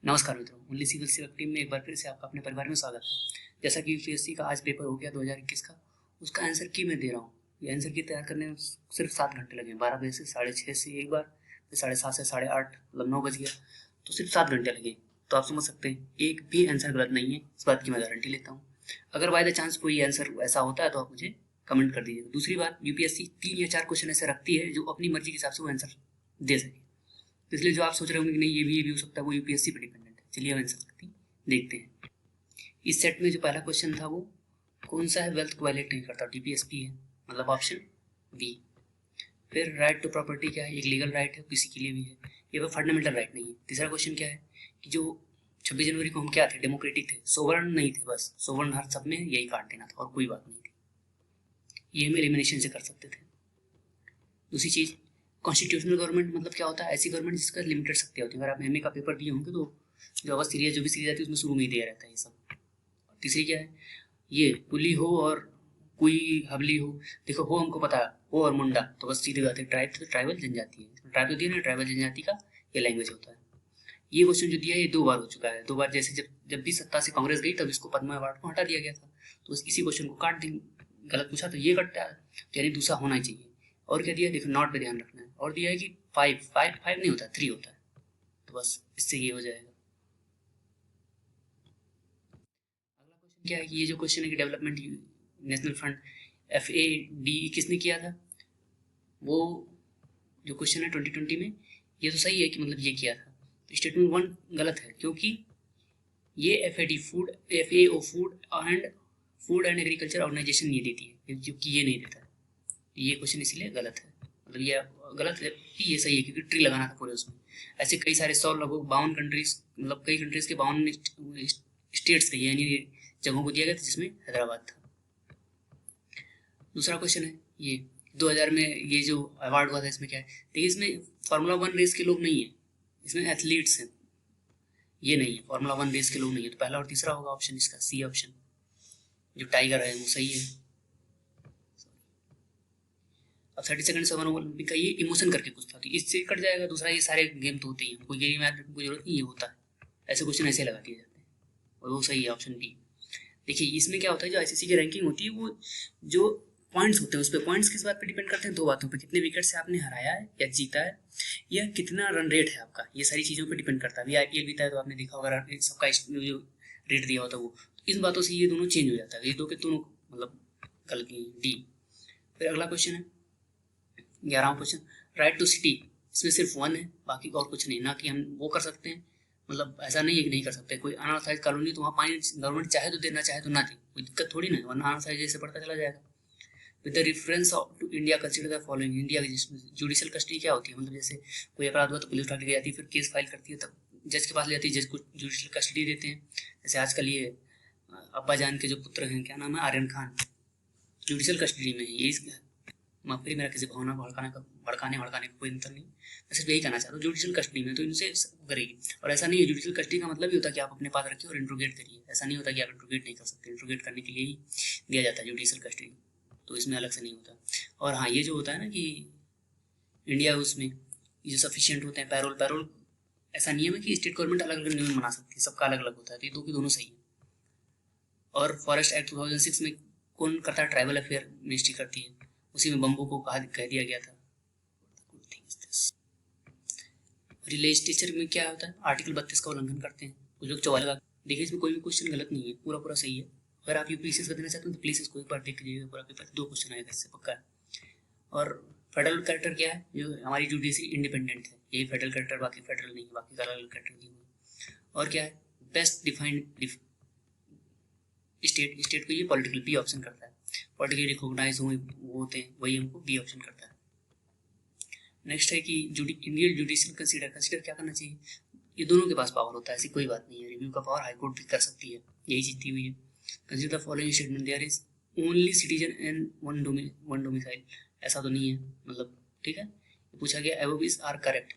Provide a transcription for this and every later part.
नमस्कार मित्रों, only civil सेवा टीम में एक बार फिर से आपका अपने परिवार में स्वागत है। जैसा कि यूपीएससी का आज पेपर हो गया 2021 का, उसका आंसर की मैं दे रहा हूँ। ये आंसर की तैयार करने में सिर्फ 7 घंटे लगे, 12 बजे से 6:30 से एक बार, फिर 7:30 से 8:30, मतलब 9 बज गया, तो सिर्फ 7 घंटे लगे। तो आप समझ सकते हैं एक भी आंसर गलत नहीं है, इस बात की मैं गारंटी लेता हूँ। अगर बाय द चांस कोई आंसर ऐसा होता है तो आप मुझे कमेंट कर दीजिएगा। दूसरी बात, यूपीएससी 3 या 4 क्वेश्चन ऐसे रखती है जो अपनी मर्जी के हिसाब से वो आंसर दे सके। तो इसलिए जो आप सोच रहे होंगे कि नहीं ये भी हो सकता है, वो यूपीएससी पर डिपेंडेंट है। चलिए हम आंसर देखते हैं। इस सेट में जो पहला क्वेश्चन था वो कौन सा है, वेल्थ को वायलेट नहीं करता, टीपीएसपी है, मतलब ऑप्शन बी। फिर राइट टू प्रॉपर्टी क्या है, एक लीगल राइट है, किसी के लिए भी है, ये फंडामेंटल राइट नहीं है। तीसरा क्वेश्चन क्या है कि जो 26 जनवरी को हम क्या थे, डेमोक्रेटिक थे, सोवर्ण नहीं थे, बस सोवर्ण हर सब में यही काट देना था और कोई बात नहीं थी, ये हम एलिमिनेशन से कर सकते थे। दूसरी चीज, कॉन्स्टिट्यूशनल गवर्नमेंट मतलब क्या होता है, ऐसी गवर्नमेंट जिसका लिमिटेड शक्ति होती है। अगर आप एमए का पेपर दिए होंगे तो जो अवस्था सीरीज जो भी सीरीज आती है उसमें शुरू में ही दिया रहता है ये सब। तीसरी क्या है, ये कुली हो और कोई हबली हो। देखो हो हमको पता है, हो और मुंडा तो बस सीधी बात है, ट्राइब तो ट्राइबल जनजाति है, ट्राइब तो दिया ना, ट्राइबल जनजाति का ये लैंग्वेज होता है। ये क्वेश्चन जो दिया है ये 2 बार हो चुका है। 2 बार, जैसे जब भी सत्ता से कांग्रेस गई तब इसको पद्मा अवार्ड को हटा दिया गया था, तो इसी क्वेश्चन को काट देंगे। गलत पूछा तो ये कटता है, यानी दूसरा होना ही चाहिए। और क्या दिया है, देखो नॉट पे ध्यान रखना है। और दिया है कि 5 नहीं होता, 3 होता है, तो बस इससे ये हो जाएगा। अगला क्वेश्चन क्या है कि ये जो क्वेश्चन है कि डेवलपमेंट नेशनल फंड FAD किसने किया था, वो जो क्वेश्चन है 2020 में, ये तो सही है कि मतलब ये किया था। तो स्टेटमेंट 1 गलत है, क्योंकि ये FAD food FAO food and agriculture organisation ये देती है, जबकि ये नहीं देता है। ये क्वेश्चन इसलिए गलत है, मतलब ये गलत है कि ये सही है, क्योंकि ट्री लगाना था पूरे उसमें। ऐसे कई सारे 100 लगभग 52 कंट्रीज, मतलब कई कंट्रीज के 52 स्टेट्स थे, यानी जगहों को दिया गया था, जिसमें हैदराबाद था। दूसरा क्वेश्चन है ये 2000 में ये जो अवार्ड हुआ था, इसमें क्या है, देखिए इसमें फार्मूला 1 रेस के लोग नहीं है, इसमें एथलीट्स हैं, ये नहीं है, फार्मूला 1 रेस के लोग नहीं है। तो पहला और तीसरा होगा ऑप्शन इसका, सी ऑप्शन, जो टाइगर है वो सही है। अब 32nd समर ओलंपिक का ये इमोशन करके कुछ था, तो इससे कट जाएगा। दूसरा ये सारे गेम तो होते ही हैं, कोई गेम याद रखने की जरूरत नहीं, ये होता है, ऐसे क्वेश्चन ऐसे लगा दिए जाते हैं, और वो सही है ऑप्शन डी। देखिए इसमें क्या होता है, जो आईसीसी की रैंकिंग होती है, वो जो पॉइंट्स होते हैं उस पर, पॉइंट्स किस बात पे डिपेंड करते हैं, 2 बातों पे, कितने विकेट से आपने हराया है या जीता है, या कितना रन रेट है आपका, ये सारी चीज़ों पे डिपेंड करता है। अभी आईपीएल बीता है तो आपने देखा होगा सबका जो रेट दिया होता है वो, तो इन बातों से ये दोनों चेंज हो जाता है, ये दो के दोनों मतलब गलत डी। फिर अगला क्वेश्चन है 11वां क्वेश्चन, राइट टू सिटी, इसमें सिर्फ 1 है, बाकी और कुछ नहीं। ना कि हम वो कर सकते हैं, मतलब ऐसा नहीं है कि नहीं कर सकते, कोई अनऑथराइज कॉलोनी तो वहाँ पानी गवर्नमेंट चाहे तो दे, ना चाहे तो ना दे, कोई दिक्कत थोड़ी ना है, वरना अनऑथराइज जैसे बढ़ता चला जाएगा। With the reference to India consider the following, India की जिसमें जुडिशियल कस्टडी क्या होती है, मतलब जैसे कोई अपराध हुआ तो पुलिस उठा के ले जाती है, फिर केस फाइल करती है, तब जज के पास ले जाती है, जज को जुडिशियल कस्टडी देते हैं। जैसे आजकल ये अब्बा जान के जो पुत्र हैं, क्या नाम है, आर्यन खान, जुडिशियल कस्टडी में है। ये माफ करिए, मेरा किसी भावना भड़काने का कोई अंतर नहीं, मैं सिर्फ यही कहना चाहता हूँ, जुडिशियल कस्टडी में तो इनसे करेगी। और ऐसा नहीं है, जुडिशियल कस्टडी का मतलब ही होता है कि आप अपने पास रखिए और इंट्रोगेट करिए, ऐसा नहीं होता कि आप इंट्रोगेट नहीं कर सकते, इंट्रोगेट करने के लिए ही दिया जाता है जुडिशियल कस्टडी, तो इसमें अलग से नहीं होता। और हाँ, ये जो होता है ना कि इंडिया उसमें ये जो सफिशियंट होते हैं पैरोल, ऐसा नियम है कि स्टेट गवर्नमेंट अलग अलग नियम बना सकती है, सबका अलग अलग होता है, तो ये दो की दोनों सही है। और फॉरेस्ट एक्ट 2006 में कौन करता है, ट्राइबल अफेयर मिनिस्ट्री करती है, उसी में बम्बू को कह दिया गया था। लेजिस्लेचर में क्या होता है, आर्टिकल 32 का उल्लंघन करते हैं कुछ लोग, 44 का। देखिए इसमें कोई भी क्वेश्चन गलत नहीं है, पूरा पूरा सही है। अगर आप यूपीएससी का देना चाहते हैं तो प्लीज इसको एक बार देख लीजिएगा, पूरा पेपर 2 क्वेश्चन आएगा इससे पक्का है। और फेडरल कैरेक्टर क्या है, जो हमारी जुडिशरी इंडिपेंडेंट है, यही फेडरल कैरेक्टर, बाकी फेडरल नहीं है, बाकी का अलग कैरेक्टर नहीं है। और क्या है, बेस्ट डिफाइंड स्टेट को ये पॉलिटिकल बी ऑप्शन करता है, पॉलिटिकली रिकॉग्नाइज हुए होते हैं वही हमको बी ऑप्शन करता है। नेक्स्ट है कि इंडियन जुडिशियल कंसीडर क्या करना चाहिए, ये दोनों के पास पावर होता है, ऐसी कोई बात नहीं है, रिव्यू का पावर हाई कोर्ट भी कर सकती है, यही जीती हुई है। Consider the following statement, there is only citizen and one domicile, ऐसा तो नहीं है, मतलब ठीक है। पूछा गया एबव इज आर करेक्ट,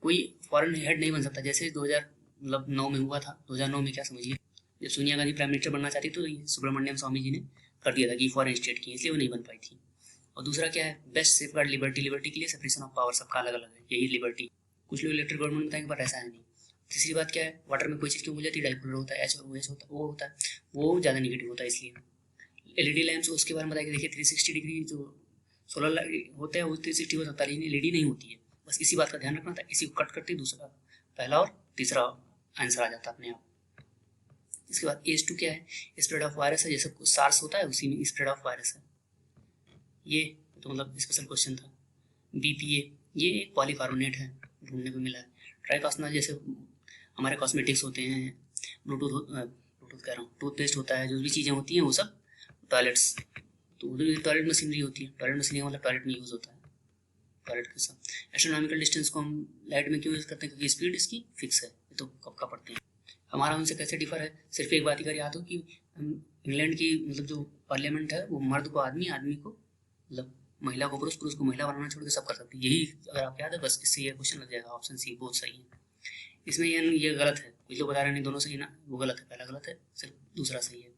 कोई फॉरेन हेड नहीं बन सकता, जैसे 2009 में हुआ था। 2009 में क्या समझिए, जब सोनिया गांधी प्राइम मिनिस्टर बनना चाहती तो ये सुब्रमण्यम स्वामी जी ने कर दिया था कि फॉरेन स्टेट की, इसलिए वो नहीं बन पाई थी। और दूसरा क्या है, बेस्ट सेफगार्ड लिबर्टी, लिबर्टी के लिए सेपरेशन ऑफ पावर सबका अलग अलग है, यही लिबर्टी। कुछ लोग इलेक्टेड गवर्नमेंट बताएंगे, बट ऐसा है नहीं, तीसरी बात क्या है, वाटर में कोई चीज़ क्यों हो जाती है, डाइपोलर होता है, एच और OH होता है, वो होता है, वो ज़्यादा निगेटिव होता है। इसलिए LED लैंप्स उसके बारे में बताया कि देखिए 360 डिग्री जो सोलर लाइट होता है वो 360 हो सकता है, लेकिन LED नहीं होती है। बस इसी बात का ध्यान रखना था, इसी को कट करते दूसरा, पहला और तीसरा आंसर आ जाता अपने आप। इसके बाद H2 क्या है, स्प्रेड ऑफ वायरस है, जैसे सार्स होता है उसी में स्प्रेड ऑफ वायरस है। ये तो मतलब स्पेशल क्वेश्चन था। BPA ये एक पॉलीकार्बोनेट है, ढूंढने को मिला है। ट्राइफॉस्फेनॉल जैसे हमारे कॉस्मेटिक्स होते हैं, ब्लूटूथ कह रहा हूँ, टूथपेस्ट होता है, जो भी चीज़ें होती हैं वो सब टॉयलेट्स, तो उधर भी टॉयलेट मशीनरी होती है। टॉयलेट मशीनरी मतलब टॉयलेट में यूज़ होता है, टॉयलेट के साथ। एस्ट्रोनॉमिकल डिस्टेंस को हम लाइट में क्यों यूज़ करते हैं, क्योंकि स्पीड इसकी फिक्स है, ये तो कब का पढ़ते हैं। हमारा उनसे कैसे डिफर है, सिर्फ एक बात अगर याद हो कि इंग्लैंड की मतलब जो पार्लियामेंट है वो मर्द को आदमी, आदमी को मतलब महिला को पुरुष, पुरुष को महिला बनाना छोड़ के सब कर सकती है। यही अगर आप याद है बस इससे ये क्वेश्चन लग जाएगा। ऑप्शन सी बहुत सही है। इसमें ये गलत है, कुछ लोग बता रहे हैं नहीं दोनों सही ना, वो गलत है, पहला गलत है, सिर्फ दूसरा सही है।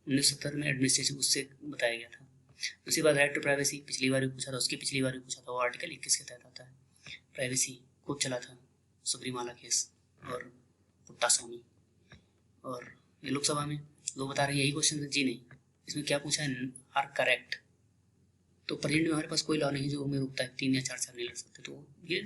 1970 में एडमिनिस्ट्रेशन उससे बताया गया था। उसके बाद राइट टू प्राइवेसी, पिछली बार भी पूछा था, उसकी पिछली बार भी पूछा था, वो आर्टिकल 21 के तहत आता है। प्राइवेसी खूब चला था, सबरीमाला केस और पुट्टा स्वामी। और ये लोकसभा में लोग बता रहे हैं यही क्वेश्चन, जी नहीं, इसमें क्या पूछा है, आर करेक्ट। तो प्रेजेंट में हमारे पास कोई लॉ नहीं जो हमें रुकता है 3 या 4 साल नहीं लड़ सकते, तो ये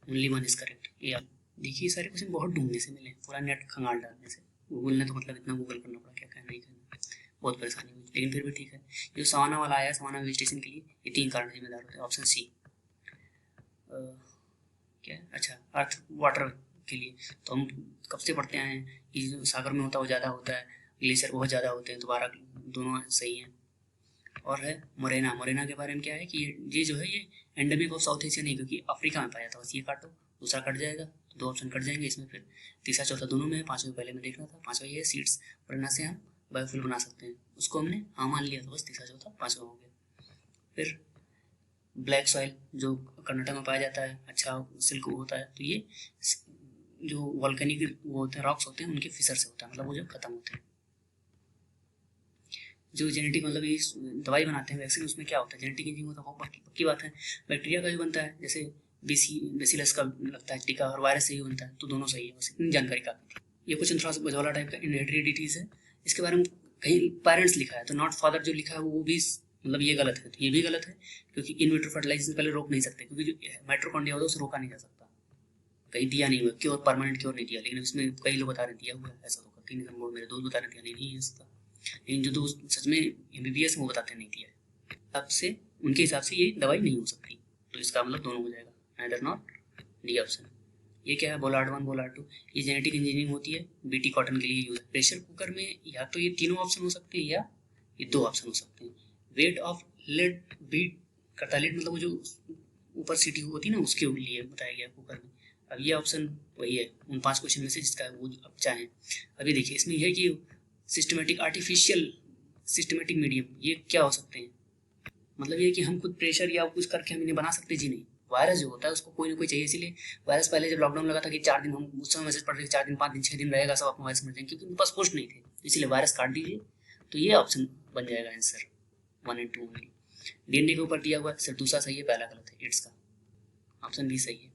ओनली वन इज करेक्ट। ये आप देखिए सारे क्वेश्चन बहुत ढूंढने से मिले, पूरा नेट खंगाल डालने से। गूगल ने तो मतलब इतना गूगल करना पड़ा, क्या कहना ही करना, बहुत परेशानी हुई, लेकिन फिर भी ठीक है। जो सवाना वाला आया, सवाना वेजिटेशन के लिए ये 3 कारण जिम्मेदार होते हैं। ऑप्शन सी क्या है, अच्छा अर्थ वाटर के लिए तो हम कब से पढ़ते आए हैं कि जो सागर में होता है वो ज़्यादा होता है, ग्लेशियर बहुत ज़्यादा होते हैं, दोबारा दोनों सही हैं। और है मोरेना, मोरेना के बारे में क्या है कि ये जो है ये एंडेमिक ऑफ साउथ एशिया नहीं, क्योंकि अफ्रीका में पाया था। बस ये काटो, दूसरा कट जाएगा, तो 2 ऑप्शन कट जाएंगे इसमें। फिर तीसरा चौथा दोनों में है, पाँचवें पहले में देखना था। पाँचवा ये है सीड्स, मोरेना से हम बायोफ्यूल बना सकते हैं, उसको हमने हाँ मान लिया, तो बस तीसरा चौथा पाँचवा हो गया। फिर ब्लैक सॉइल जो कर्नाटक में पाया जाता है, अच्छा सिल्क होता है, तो ये जो वॉल्केनिक वो होते हैं, रॉक्स होते हैं, उनके फिसर से होता है, मतलब वो जो खत्म होते हैं। जो जेनेटिक मतलब ये दवाई बनाते हैं, वैक्सीन, उसमें क्या होता है, जेनेटिक इंजीनियरिंग होता है, पक्की बात है। बैक्टीरिया का भी बनता है, जैसे बेसिलस का लगता है टीका, और वायरस से ही बनता है, तो दोनों सही है। बस इतनी जानकारी काफी थी। ये क्वेश्चन थोड़ा सा बजवाला टाइप का, इनहेरिडिटीज है, इसके बारे में कहीं पेरेंट्स लिखा है, तो नॉट फादर जो लिखा है वो भी मतलब ये गलत है, तो ये भी गलत है, क्योंकि इन विट्रो फर्टिलाइजेशन पहले रोक नहीं सकते, क्योंकि जो माइटोकॉन्ड्रिया होता है उसे रोका नहीं जा सकता, कहीं दिया नहीं हुआ क्योर, परमानेंट क्योर नहीं दिया, लेकिन उसमें कई लोग बता रहे दिया हुआ है, ऐसा तो करते नहीं, बोर्ड मेरे दोस्त बता रहे दिया नहीं है इसका, लेकिन जो दोस्त सच में MBBS वो बताते नहीं दिया है, तब से उनके हिसाब से ये दवाई नहीं हो सकती, तो इसका मतलब दोनों हो जाएगा, नाइदर नॉट, डी ऑप्शन। ये क्या है, बोलार्ड 1 बोलार्ड 2, ये जेनेटिक इंजीनियरिंग होती है, BT कॉटन के लिए यूज। प्रेशर कुकर में या तो ये तीनों ऑप्शन हो सकते हैं या ये 2 ऑप्शन हो सकते हैं। वेट ऑफ लेड बीट करता है, लेड मतलब वो जो ऊपर सीटी होती है ना, उसके लिए बताया गया कुकर में। अब ये ऑप्शन वही है उन 5 क्वेश्चन में से जिसका वो अब चाहें। अभी देखिए इसमें यह है कि सिस्टमेटिक आर्टिफिशियल सिस्टमेटिक मीडियम, ये क्या हो सकते हैं, मतलब ये कि हम खुद प्रेशर या कुछ करके हम इन्हें बना सकते, जी नहीं। वायरस जो होता है उसको कोई ना कोई चाहिए, इसीलिए वायरस पहले जब लॉकडाउन लगा था कि 4 दिन, हम उस समय मैसेज पढ़ रहे थे 4 दिन 5 दिन 6 दिन रहेगा सब, अपना वायरस मर जाएंगे, क्योंकि उनके पास पोस्ट नहीं थे, इसीलिए वायरस काट दीजिए, तो ये ऑप्शन बन जाएगा आंसर 1 और 2 ओनली। DNA के ऊपर दिया हुआ है, सिर्फ दूसरा सही है, पहला गलत है, एड्स का ऑप्शन बी सही है।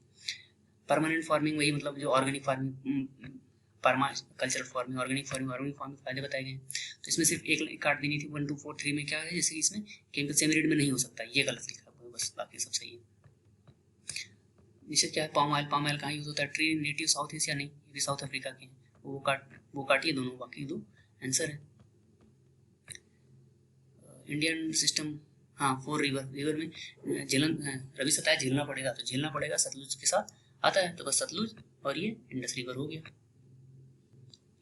परमानेंट फार्मिंग वही मतलब जो ऑर्गेनिक फार्मिंग, परमा कल्चरल फार्मिंग, ऑर्गेनिक फार्मिंग फायदे बताए गए हैं, तो इसमें सिर्फ एक काट देनी थी। 1 2 4 3 में क्या है, जैसे इसमें केमिकल सेमीरिड में नहीं हो सकता, ये गलत लिखा हुआ है, बस बाकी सब सही है। नीचे क्या है, पाम ऑयल कहाँ यूज होता है, ट्री नेटिव साउथ एशिया नहीं, ये भी साउथ अफ्रीका के हैं, वो काटिए दोनों, बाकी 2 आंसर है। इंडियन सिस्टम, हाँ 4 रिवर में झेलन, रवि सताया झेलना पड़ेगा, तो झेलना पड़ेगा सतलुज के साथ आता है, तो बस सतलुज और ये इंडस रिवर हो गया,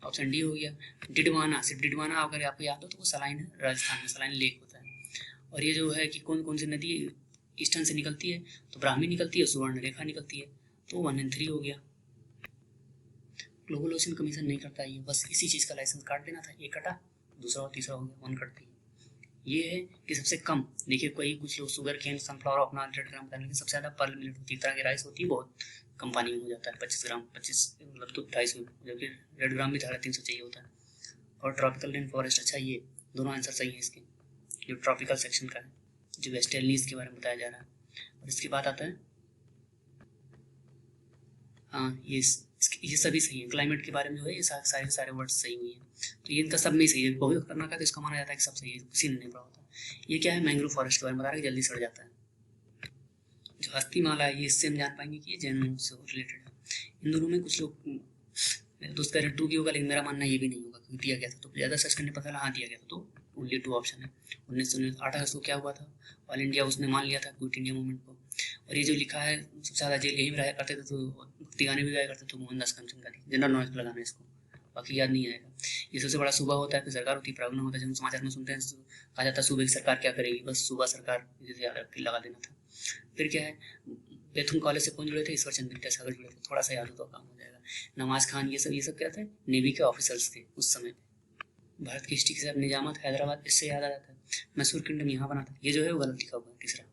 ऑप्शन डी हो गया। डिडवाना, सिर्फ डिडवाना अगर आपको याद हो तो वो सलाइन है, राजस्थान में सलाइन लेक होता है। और ये जो है कि कौन कौन सी नदी ईस्टर्न से निकलती है, तो ब्राह्मी निकलती है, सुवर्ण रेखा निकलती है, तो 1 और 3 हो गया। ग्लोबल ओशन कमीशन नहीं करता है, बस इसी चीज़ का लाइसेंस काट देना था, एक कटा, दूसरा और तीसरा हो गया, 1 कटती है। ये है कि सबसे कम, देखिए कोई कुछ लोग शुगर केन सनफ्लावर अपना 100 ग्राम करने की सबसे ज़्यादा पर मिनट होती है, तरह की राइस होती है, बहुत कम पानी में हो जाता है, 25 ग्राम, 25 मतलब तो 250, जबकि 1.5 ग्राम भी 350 चाहिए होता है। और ट्रॉपिकल रेन फॉरेस्ट, अच्छा ये दोनों आंसर सही है इसके, जो ट्रॉपिकल सेक्शन का है, जो वेस्ट इंडीज के बारे में बताया जा रहा है। और इसके बाद आता है हाँ ये ये सभी सही है। क्लाइमेट के बारे में जो है ये सारे सारे वर्ड्स सही हुई हैं, तो ये इनका सब में सही है। बहुत खतरनाक है तो इसका माना जाता है कि सब सही है, किसी ने नहीं पढ़ा होता। ये क्या है, मैंग्रोव फॉरेस्ट के बारे में बता रहा है कि जल्दी सड़ जाता है। जो हस्ती माला है ये इससे हम जान पाएंगे कि ये जैन से रिलेटेड है। इन दोनों में कुछ लोग, मेरे दोस्त कह रहे ट्रू भी होगा, लेकिन मेरा मानना ये भी नहीं होगा, क्योंकि दिया गया था तो ज़्यादा सर्च करने पर हाँ दिया गया था, तो ओनली 2 ऑप्शन है। 1908 अगस्त को क्या हुआ था, ऑल इंडिया उसने मान लिया था क्विट इंडिया मूवमेंट को। और ये जो लिखा है सबसे ज़्यादा जेल यही में रहा करते थे, तो भक्ति गाने भी गाया करते थे मोहनदास करमचंद गांधी। जनरल नॉलेज पर लगाना इसको, बाकी याद नहीं आएगा। ये सबसे बड़ा सूबा होता है, फिर सरकार होती है, प्रावधान होता है। जब हम समाचार में सुनते हैं कहा जाता है सूबे की सरकार क्या करेगी, बस सूबा सरकार जैसे याद रख के लगा देना था। फिर क्या है, बेथुन कॉलेज से कौन जुड़े थे, ईश्वर चंद्र विद्यासागर जुड़े थे, थोड़ा सा याद हो तो काम हो जाएगा। नवाज खान ये सब क्या थे, नेवी के ऑफिसर्स थे उस समय। भारत की हिस्ट्री के साथ निजामत हैदराबाद, इससे याद आ जाता है। मैसूर किंगडम यहाँ बना था, ये जो है वो गलत लिखा हुआ है तीसरा,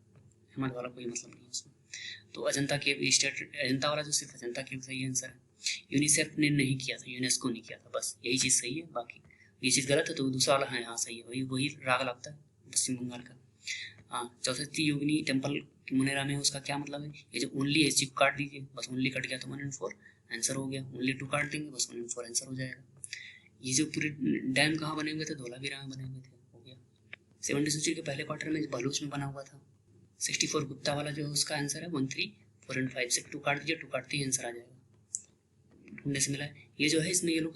अहमद वाला कोई मतलब नहीं है उसमें। तो अजंता केव स्टेट, अजंता वाला जो सिर्फ अजंता केव सही आंसर है। यूनिसेफ ने नहीं किया था, यूनेस्को ने किया था, बस यही चीज़ सही है। बाकी ये चीज़ गलत है तो दूसरा वाला है हाँ सही है, वही वही राग लगता है पश्चिम बंगाल का। हाँ, चौसठी योगिनी टेम्पल मुनेरा में, उसका क्या मतलब है, ये जो ओनली है इसी को काट दीजिए, बस ओनली कट गया तो 1 and 4 आंसर हो गया। ओनली 2 काट देंगे बस 1 and 4 आंसर हो जाएगा। ये जो पूरे डैम कहाँ बने हुए थे, धोलावीरा में बने हुए थे, हो गया। 70वीं सेंचुरी के पहले क्वार्टर में बलूच में बना हुआ था। 64 गुप्ता वाला जो है उसका आंसर है 1, 3, 4 and 5 से 2 काट दीजिए, 2 काटते ही आंसर आ जाएगा, ढूंढने से मिला है। ये जो है इसमें ये लोग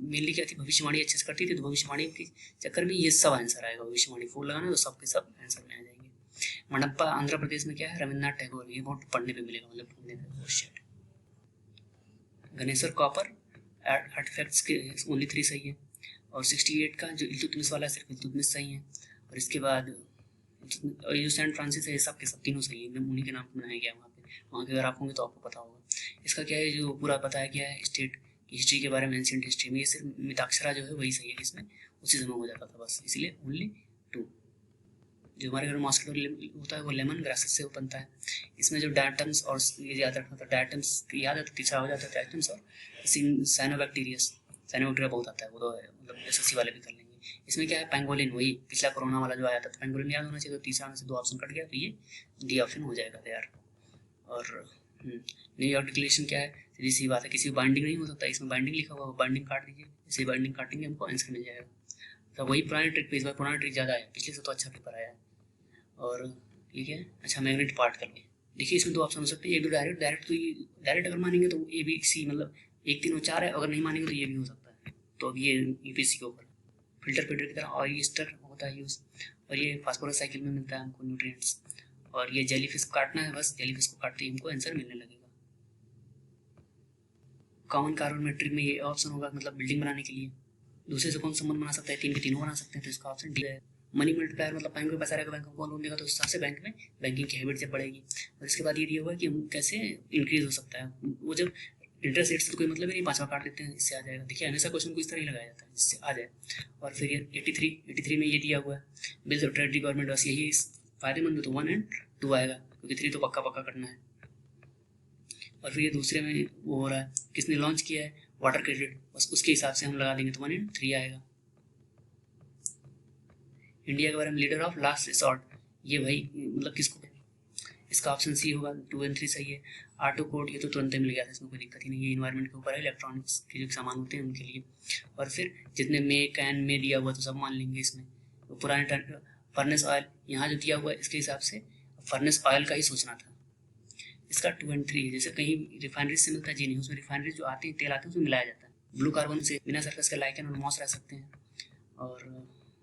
मेनली क्या थी, भविष्यवाणी अच्छे से करती थी, तो भविष्यवाणी के चक्कर में ये सब आंसर आएगा। भविष्यवाणी फूल लगाना तो सब के सब आंसर में आ जाएंगे। मणप्पा आंध्र प्रदेश में क्या है, रविन्द्रनाथ टैगोर, ये बहुत पढ़ने पे मिलेगा, मतलब ढूंढने पे। गणेश्वर कॉपर आर्टिफैक्ट्स के ओनली 3 सही है। और 68 का जो इल्तुतमिश वाला है सिर्फ इल्तुतमिश सही है। और इसके बाद और ये जो सेंट फ्रांसिस है ये सब के सब तीनों सही है, एकदम उन्हीं के नाम पर बनाया गया वहाँ पे। वहाँ के अगर आप होंगे तो आपको पता होगा। इसका क्या है, जो पूरा बताया गया है स्टेट की हिस्ट्री के बारे में, एंशिएंट हिस्ट्री में, ये सिर्फ मिताक्षरा जो है वही सही है, इसमें उसी समय हो जाता था बस, इसलिए ओनली 2। जो हमारे घर में मॉस्किटो होता है वो लेमन ग्रासेस से बनता है। इसमें जो डायटम्स और ये याद रखना था, डायटम्स याद है तो तीसरा हो जाता है डायटम्स। और साइनोबैक्टीरिया बहुत आता है, वो तो मतलब एसएससी वाले भी कर लेंगे। इसमें क्या है, पैंगोलिन, वही पिछला कोरोना वाला जो आया था, तो पैंगोलिन याद होना चाहिए, तो तीसरा में से 2 ऑप्शन कट गया, तो ये डी ऑप्शन हो जाएगा तैयार। और न्यूयॉर्क डिक्लेरेशन क्या है, सीधी सी बात है, किसी बाइंडिंग नहीं हो सकता, इसमें बाइंडिंग लिखा हुआ है, बाइंडिंग काट दीजिए, इसे बाइंडिंग काटेंगे हमको आंसर मिल जाएगा। तो वही पुरानी ट्रिक पे इस बार पुराना ट्रिक ज़्यादा है, पिछले से तो अच्छा पेपर आया है। और ठीक है, अच्छा मैग्नेट पार्ट कर लो। देखिए इसमें 2 ऑप्शन हो सकते हैं, एक तो डायरेक्ट तो ये डायरेक्ट अगर मानेंगे तो ए बी सी, मतलब 1, 3 और 4 है, अगर नहीं मानेंगे तो ये भी हो सकता है। तो अब ये यूपीएससी के ऊपर फिल्टर की तरह ऑयस्टर होता है यूज़। और ये फास्फोरस साइकिल में मिलता है हमको न्यूट्रिएंट्स। और ये जेलीफिश काटना है, बस जेलीफिश को काटते ही हमको आंसर मिलने लगेगा। कॉमन कार्बन मेट्रिक में ये ऑप्शन होगा, मतलब बिल्डिंग बनाने के लिए। दूसरे से कौन संबंध बना सकता है, 3 के तीनों बना सकते हैं, तो इसका ऑप्शन डी है। मनी मल्टीप्लायर, मतलब बैंक में पैसा रहेगा, बैंक को लोन देगा तो उस हिसाब से बैंक में बैंकिंग की हैबिट जब बढ़ेगी। और इसके बाद ये दिया हुआ है कि हम कैसे इंक्रीज हो सकता है, वो जब इंटरेस्ट रेट से तो कोई मतलब ही नहीं, 5वां काट देते हैं, इससे आ जाएगा। देखिए हमेशा क्वेश्चन को इस तरह ही लगाया जाता है जिससे आ जाए। और फिर ये 83 में ये दिया हुआ है, बिल्स ऑफ ट्रेजरी गवर्नमेंट, बस यही फायदेमंद, तो 1 and 2 आएगा, क्योंकि 3 तो पक्का करना है। और फिर ये दूसरे में वो हो रहा है, किसने लॉन्च किया है, वाटर क्रेडिट, बस उसके हिसाब से हम लगा देंगे तो 1 and 3 आएगा। इंडिया के बारे में लीडर ऑफ लास्ट रिसॉर्ट, ये भाई मतलब किसको, इसका ऑप्शन सी होगा, 2 and 3 सही है। ऑटो कोड ये तो तुरंत ही मिल गया था, इसमें कोई दिक्कत ही नहीं है, इन्वायरमेंट के ऊपर है, इलेक्ट्रॉनिक्स के जो सामान होते हैं उनके लिए। और फिर जितने मे कैन में दिया हुआ तो सब मान लेंगे इसमें। तो पुराने फर्नेस ऑयल यहाँ जो दिया हुआ है इसके हिसाब से फर्नेस ऑयल का ही सोचना था। इसका 2 and 3 है, जैसे कहीं रिफाइनरी से मिलता है, जी नहीं, उसमें रिफाइनरी जो आते हैं तेल आते हैं उसमें मिलाया जाता है। ब्लू कार्बन से बिना सर्कस के लाइकन और मॉस रह सकते हैं, और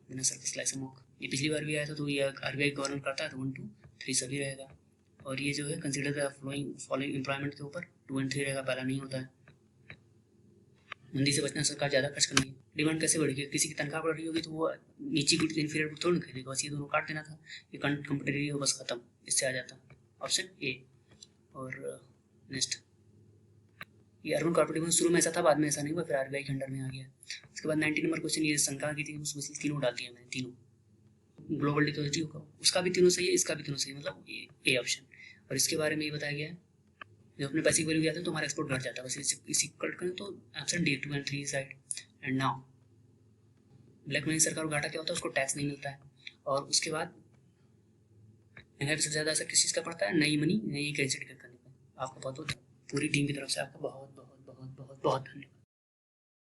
बिना सर्कस लाइसमोक, ये पिछली बार भी आया था, तो ये आरबीआई गवर्नर करता है, तो 1, 2, 3 सभी रहेगा। और ये जो है कंसिडर द फॉलोइंग एम्प्लॉयमेंट के ऊपर 2 and 3 रहेगा, पहला नहीं होता है। मंदी से बचना, सरकार ज़्यादा खर्च करनी है। डिमांड कैसे बढ़ेगी, किसी की तनख्वाह बढ़ रही होगी तो वो नीची गुड इन्फीरियर गुड थोड़ी खरीदेगा, बस ये दोनों काट देना था, ये कंपटीटिव हो, बस खत्म, इससे आ जाता ऑप्शन ए। और नेक्स्ट ये अर्बन कॉर्पोरेट शुरू में ऐसा था, बाद में ऐसा नहीं हुआ, फिर आरबीआई के अंडर में आ गया। उसके बाद 90 नंबर क्वेश्चन ये शंका की थी, उसमें तीनों डाल दिया मैंने, तीनों ग्लोबल डिक्लोजिटी होगा, उसका भी तीनों सही है, इसका भी तीनों सही, मतलब ए ऑप्शन। और इसके बारे में ये बताया गया है, जब अपने पैसे की वैल्यू जाते हैं तो हमारा एक्सपोर्ट घट जाता है, बस इसी कट करें तो option D 2 and 3 side. And now black money सरकार को घाटा क्या होता है, उसको टैक्स नहीं मिलता है। और उसके बाद महंगाई सबसे ज़्यादा असर किस चीज़ का पड़ता है, नई मनी नई करेंसी टिकट करने पर। आपको बहुत बहुत पूरी टीम की तरफ से आपका बहुत बहुत बहुत बहुत बहुत बहुत धन्यवाद।